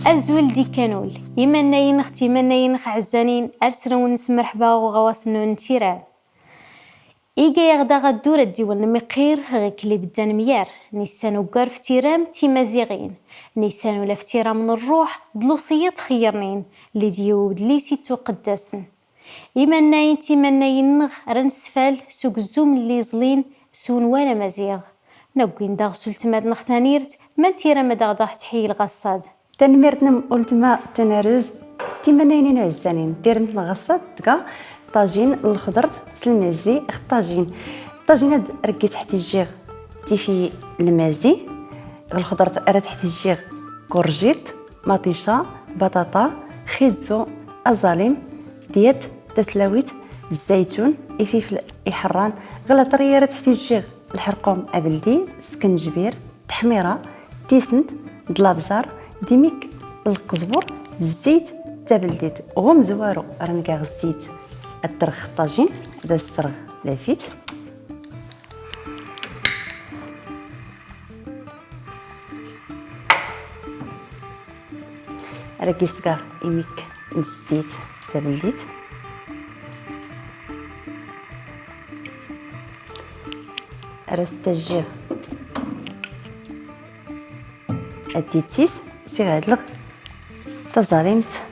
أزول دي كانول يمنين اختي منين عزانين أرسلون مرحبا وغواسنون تيران إيجا يغدا غدورة ديوان مقير غيك اللي بدان ميار نيسانو قار فتيرام تيمازيغين نيسانو لافتيرام من الروح دلوصية تخيرنين اللي ديو دليسي تو قداسن يمنين تيمنين نغ رنسفال سوق الزوم اللي زلين سون وانا مزيغ نوكين داغ سلتماد نختانيرت من تيرام داغ تحيي الغصاد تنميرتنا قلتما تنرز تيمنين عزانين ديرن الغصاد تلقى طاجين الخضر سلمازي طاجين هاد ركيت تحت الجيغ تيفي المازي الخضر راه تحت الجيغ كورجيت مطيشه بطاطا خيزو ازاليم ديت تسلاويت الزيتون فلفل حران غلا طريه راه تحت الجيغ الحرقوم ابلدي سكنجبير تحميره تيسنت دلابزار ديميك القزبر الزيت تابلديت غوم زوارو رانكا الزيت الدرخ الطاجين هذا السرغ لافيت راكيسكا إميك الزيت تابلديت راستاجير اديتيس سير هادلغ تزاليمت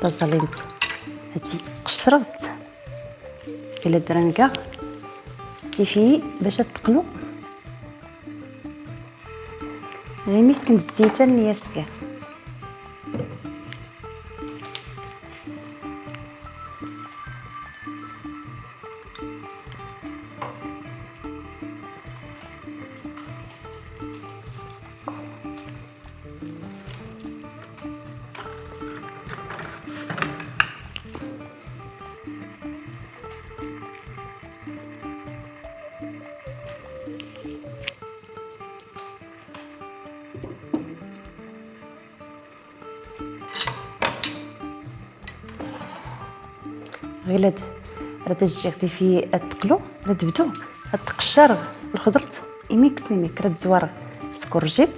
تزاليمت هاتي قشرت الى درنكا تيفي باش تقلو غيمي كنت الزيتة نياسكا غيلاد راه تجيغتي في التقلو راه تبدو التقشر الخضرت يميك راه تزوار سكورجيت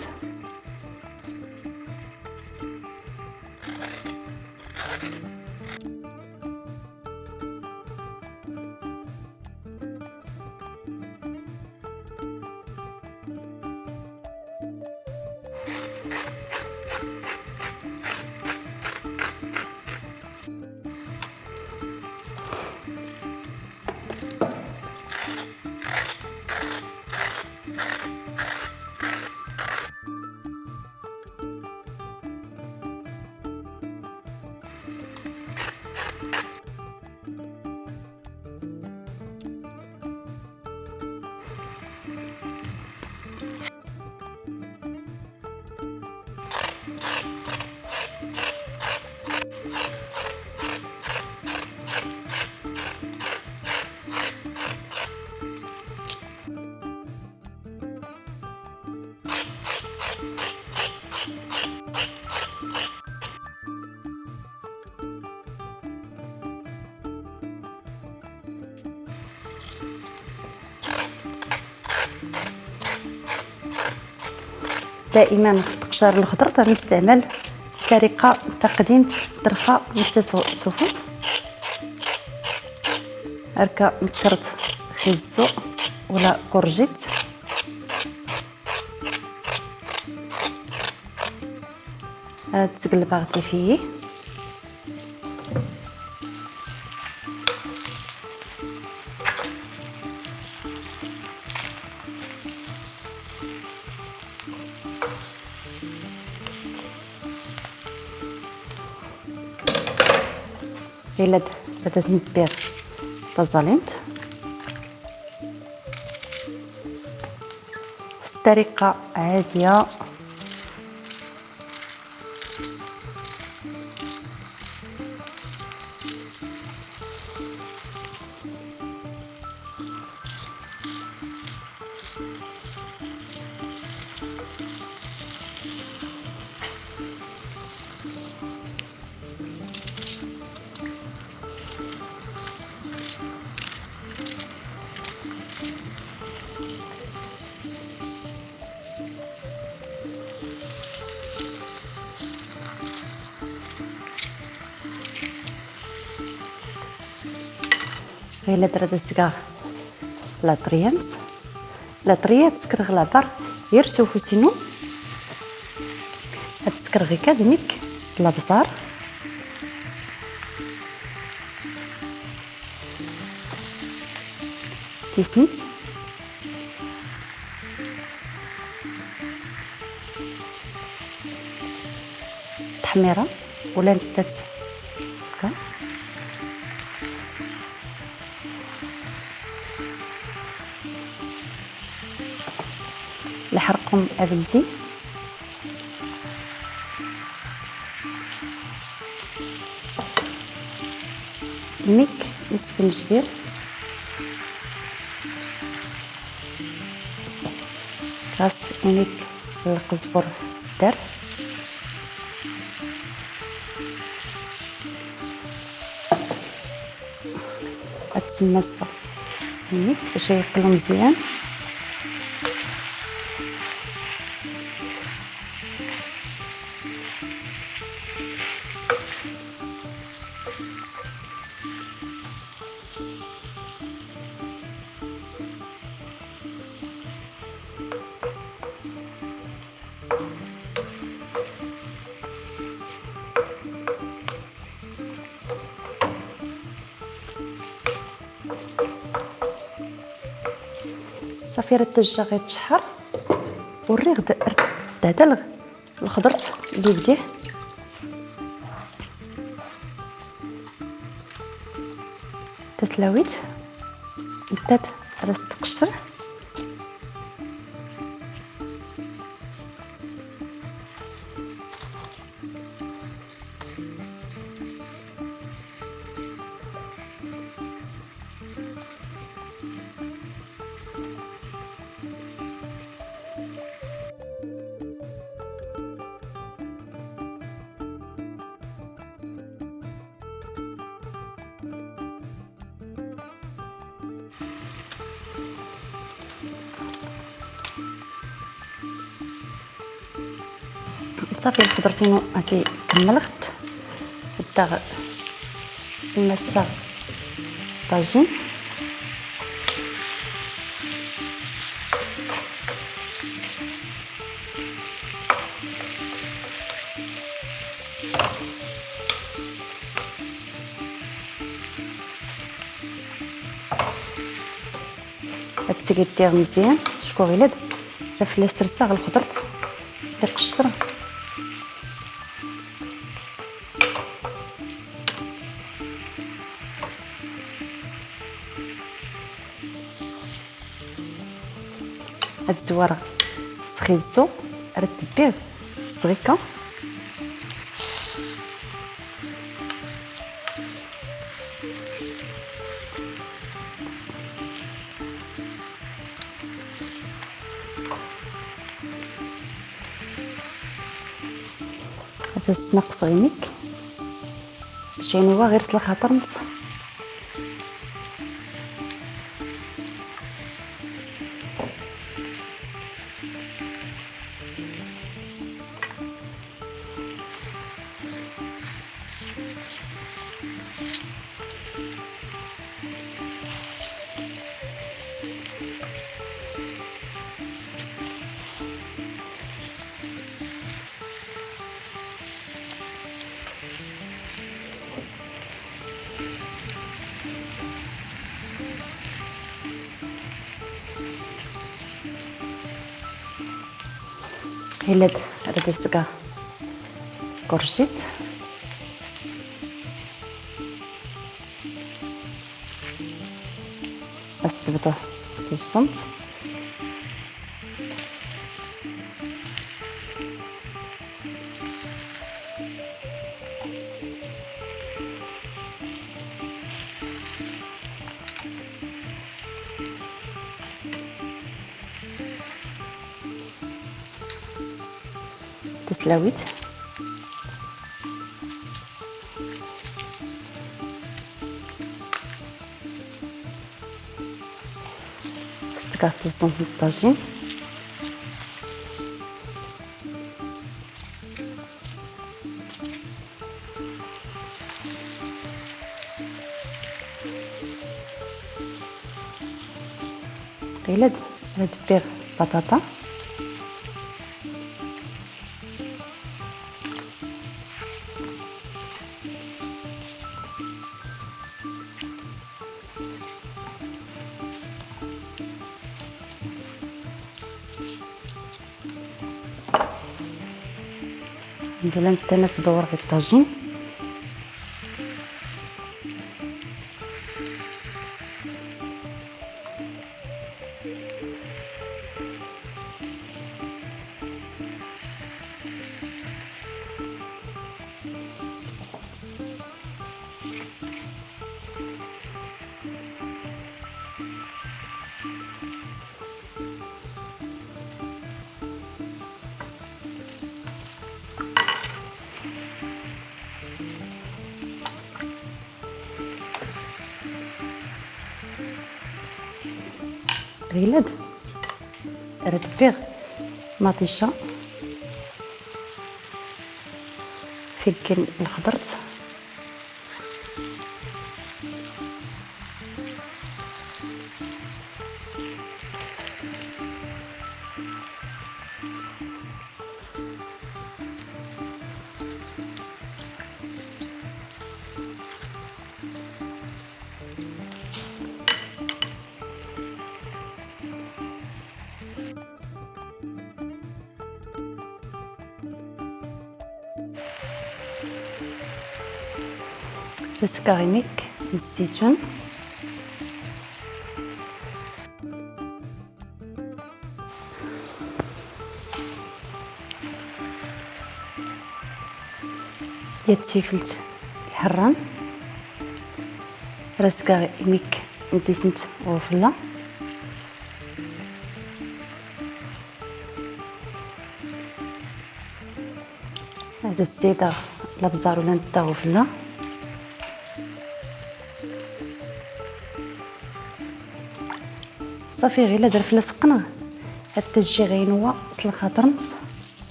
دائما تقشر الخضر تنستعمل طريقه تقديم طرفه مثل سوفوس هكا مكرت خيزو ولا كورجيت تقلب غادي فيه إلا لازم دير تزالينت طريقة عادية. إلا درت السكاغ لا طريات سكر غلابر يرسو فوسينو هاد السكر غي كادميك الابزار تيسنت تحميره ولا نتات هكا لحرقهم ابنتي ميك السفنجبير راس ميك القزبر الدار هتسمسها ميك باش يقلو مزيان صافي راه الدجاج غيتشحر والريغ هذا الخضرت اللي بديه تسلاويت بدات راس تقشر صافي الخضرتينو هاكي كملت بدا سمسا طاجين هتسقي دير مزيان شكو غيلاد راه السرسه الخضرت دير قشره هاد الزواره سخيزو رتبيه الصغيكه هذا السماق صغيميك باش يعني هو غير سلق خاطر نص هلاد راه السكا كورجيت بس تبطوه في الصمت تسلاويت استكعت الزون في الطاجين غير دبر بطاطا ندير مثلا تدور في الطاجين غيلاد راه دبيغ مطيشه فلفل الخضرت السكريميك الزيتون التيفلت الحران راسكاريميك نديسنت غوفلا هذا الزيدة لابزار ولا نتا غوفلا صافي غير درت فلا سقنا حتى تجي غينوه اصل خاطر نص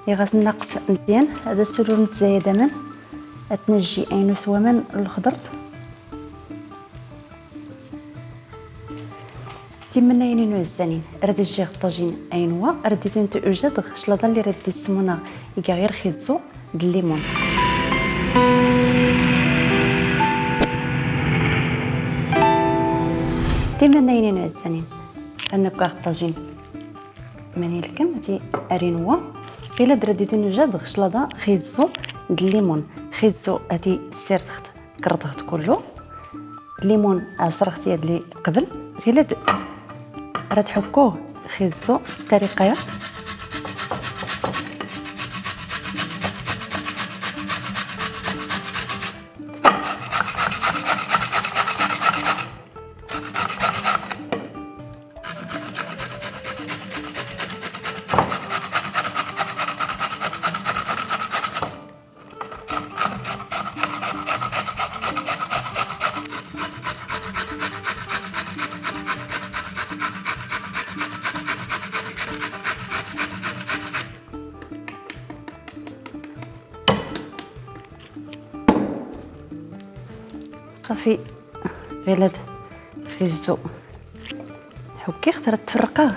غاس ناقص مزيان هذا السلول متزايده من تنجي اينو سوا من الخضرت تيمنا ينينو الزانين راه تجي الطاجين اينوا راه ديتو نتو اوجاد شلاضه اللي راه دي السمونه يكا غير خيزو د الليمون تيمنا ينينو الزانين انكا الطاجين ماني الكم تي ارينوا الا درديتو نوجاد شلاضه خيزو د الليمون خيزو هاتي سيرتخت كرطخت كله الليمون عصرختي هاد لي قبل غير راه تحكوه خيزو بالطريقه صافي غير خيزو حكي اختار تفرقاه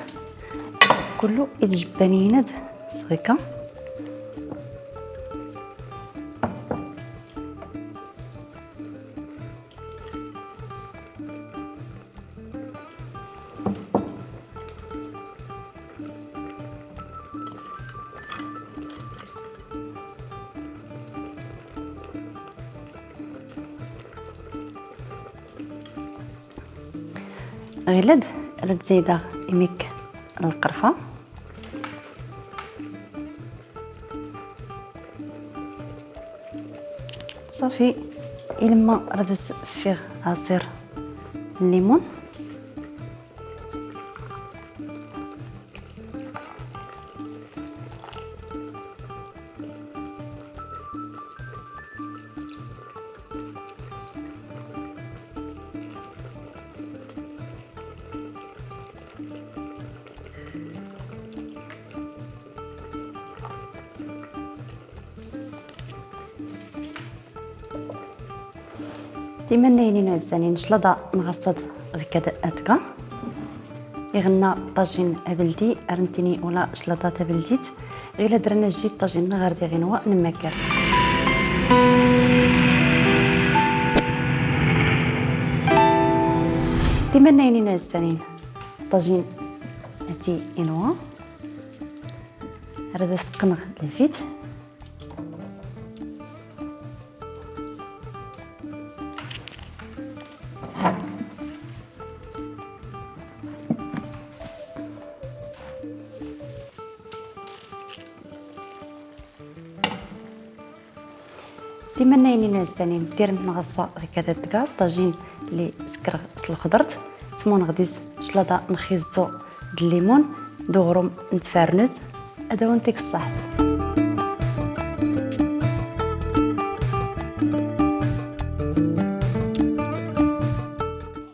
كله يتجبانيناد صغيكه غيلاد راه تزيدا يميك القرفه صافي إلما راه داز فيه عصير الليمون ديما ناينين عزانين شلاضه مغصد غكدا اتكا يغنى طاجين ابلدي ارنتيني ولا شلاضه تبلديت غير درنا جيت طاجين غير دي غنوا نمكر ديما ناينين عزانين طاجين اتي انوا هذا سقنغ لفيت ديما ناينين عزانين دير نغصه هكذا دكا طاجين اللي سكر الخضرت سمون غديس شلاضه نخيزو الليمون دغرم نتفرنت هذا هو نتيك الصحت.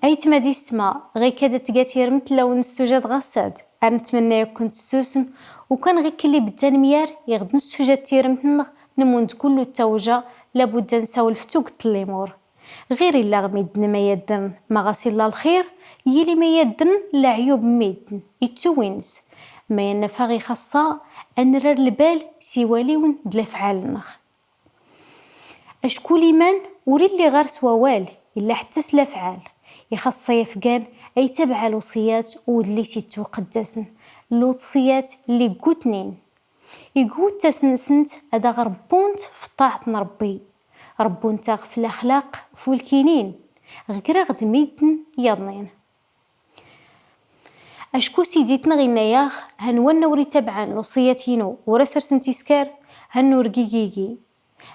ايت ما ديستما غير كذا تقاتير مثل لون السجاد غصاد نتمنى يكون تسوسم وكان غير كلي بالتنميار يغد السجاد تيرمتنا نموند كله التوجه لابد نساو الفتوق الليمور غير الا غميدن ما يدن ما غاسي الله الخير يلي ما يدن لا عيوب ميدن يتوينس ما ينفغي خاصة ان رار البال سيواليون دلا فعالنا اشكول ايمان وري اللي غير سوال الا حتى سلا فعال يخص يفقان اي تبع الوصيات ودلي سيتو قداسن الوصيات اللي قوتنين يقول تسنسنت هذا غربونت في طاعة ربي ربونت في الاخلاق فولكينين غير غد ميدن يضنين اشكو سيديتنا غينايا هنوانا وري تبعان الوصياتينو ورسر سنتيسكار هنور جيجيجي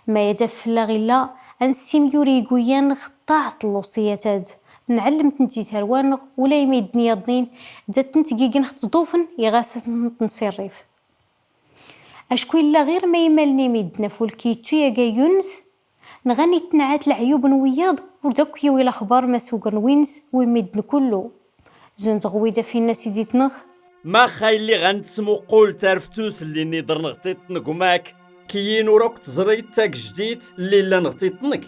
ما يدف لا غلا انسيم يوري قويان طاعة الوصيات نعلم تنتي تروان ولا يميدني يضنين دات نتقيقن خطضوفن يغاسس نصرف اشكو الا غير ما يمالني ميدنا فولكيتو يا يونس نغني تنعات العيوب نوياض وداك يوي الاخبار ما سوق وينس ويميدن كله زنت غويده في الناس يديتنغ ما خايلي غنتسمو قول تارفتوس اللي نيدر نغطيت نقماك كيين وروك تزريت تاك جديد اللي لا نغطيتنك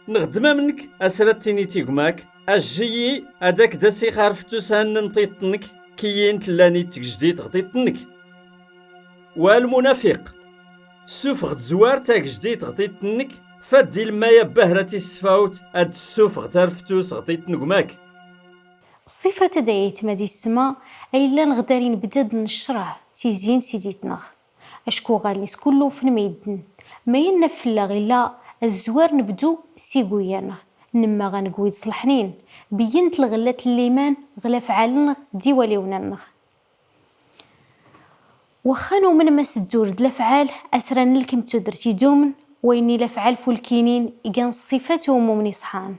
نخدم منك اسرتيني تيقماك اجيي هذاك داسي خارفتوس هان نطيتنك كيين تلاني تجديد غطيتنك والمنافق سوف غتزوار تاك جديد غطيتنك فدي المايا بهرتي السفاوت هاد السوف غتارفتوس غطيت نقماك الصفة تدايت مدي السما ايلا نغدارين بدد نشرح تيزين سيديتنا اشكو غاليس كله في الميدن ما ينفلا غيلا الزوار نبدو سيقويانا نما غنقويد صلحنين بينت الغلات الليمان غلا فعالنا ديوالي وننغ وخانو من ما سدور د الافعال اسران لكم تدرتي دومن ويني الافعال فولكينين ايقان الصفات ومومني صحان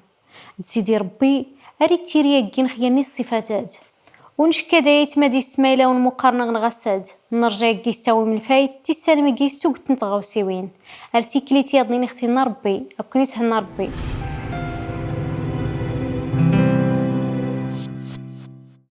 سيدي ربي اريد تيريا خياني الصفاتات ونشكا دايت مادي السمايله ونمقارنه غنغساد نرجع كيستاوي من الفايت تيسالمي كيستو قلت نتغاوسيوين ارتيكليتي يضني اختي ربي اكوني تهنا ربي